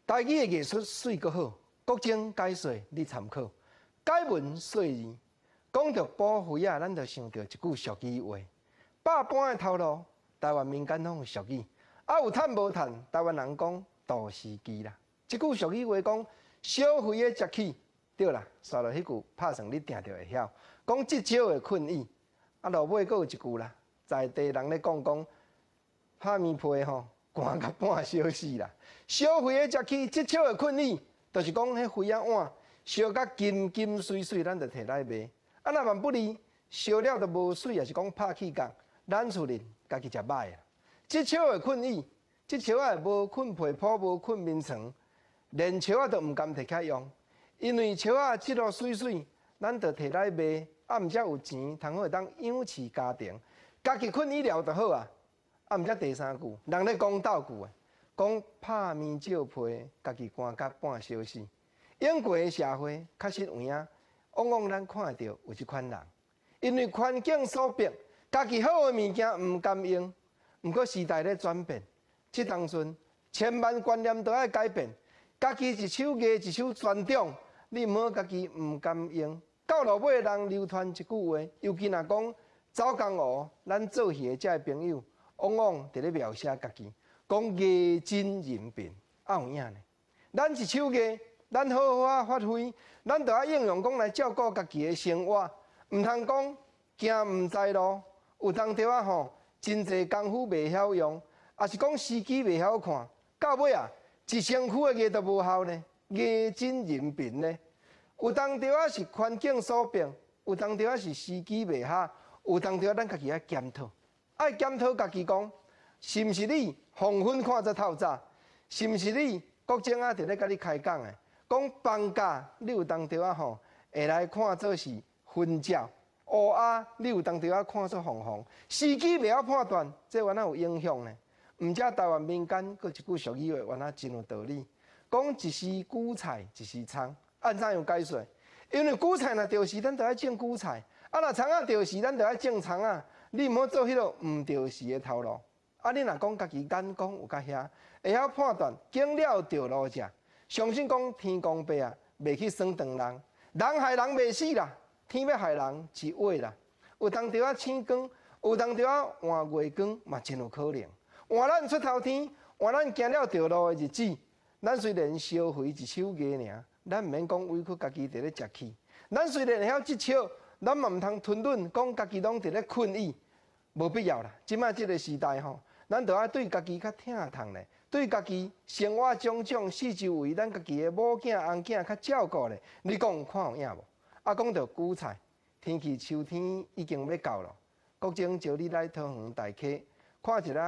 台语的艺术水阁好，国情解说你参考。解文说字，讲到保肥啊，咱就想到一句俗语话：百般的头路，台湾民间拢有俗语。啊，有趁无趁，台湾人讲大时机啦。这句俗语话讲，小肥的食起，对啦，刷到迄句拍算你定着会晓。讲即少的困意，啊，落尾阁有一句啦，在地人咧讲，拍面皮吼。寒到半烧死啦！烧肥的食起，即少的困意，就是讲迄肥仔碗烧甲金金水水，咱就摕来卖。啊，若万不利，烧了都无水，也是讲拍气角，咱厝人家己食歹啊！即少的困意，即少啊无困被铺，无困眠床，连烧啊都毋甘摕起来用，因为烧啊即落水水，咱就摕来卖，啊，毋则有钱，通好会当养饲家庭，家己困医疗就好啊！啊，毋则第三句，人咧讲斗句诶，讲拍面照皮，家己寒甲半烧死。英国诶社会确实有影，往往咱看到有即款人，因为环境所逼，家己好诶物件毋甘用。毋过时代咧转变，即当阵千万观念都要改变，家己一手艺一手专长，你毋好家己毋甘用。到落尾人流传一句话，尤其若讲走江湖，咱做戏诶遮个朋友。往往伫咧描写家己，讲艺真人品，啊有影呢？咱一手艺，咱好好啊发挥，咱着爱应用讲来照顾家己的生活，毋通讲行毋知路，有当着啊吼，真侪功夫袂晓用，也是讲时机袂晓看，到尾啊，一身躯的艺都无效呢，艺真人品呢？有当着啊是环境所逼，有当着啊是时机袂合，有当着啊咱家己爱检讨。爱检讨家己讲，是毋是你黄昏看则透早？是毋是你国政啊？伫咧甲你开讲诶，讲放假你有当着啊吼，会来看做是昏觉；乌鸦你有当着啊看做红红。时机袂晓判断，这原来有影响呢。毋则台湾民间佫一句俗语话，原来真有道理。讲一时韭菜一时葱，按怎样解说？因为韭菜若着时，咱着爱种韭菜；啊，若葱啊着时，咱着爱种葱啊。你毋好做迄落毋着时的头路，啊！你若讲家己眼光有较遐，会晓判断经了着路者，相信讲天公伯啊，袂去算长人，人害人袂死啦，天要害人一话啦。有当着啊星光，有当着啊换月光，嘛真有可能。换咱出头天，换咱行了着路的日子，咱虽然烧肥一手艺尔，咱毋免讲委屈家己伫咧食起。咱虽然会晓即笑。咱嘛毋通吞吞讲家己拢伫咧困意，无必要啦。即摆即个时代吼，咱着爱对家己较疼痛咧，对家己生活种种四周围咱家己的某囝翁囝较照顾咧。你讲看有影无？啊，讲到韭菜，天气秋天已经要到了，国政招你来桃园大溪看一下。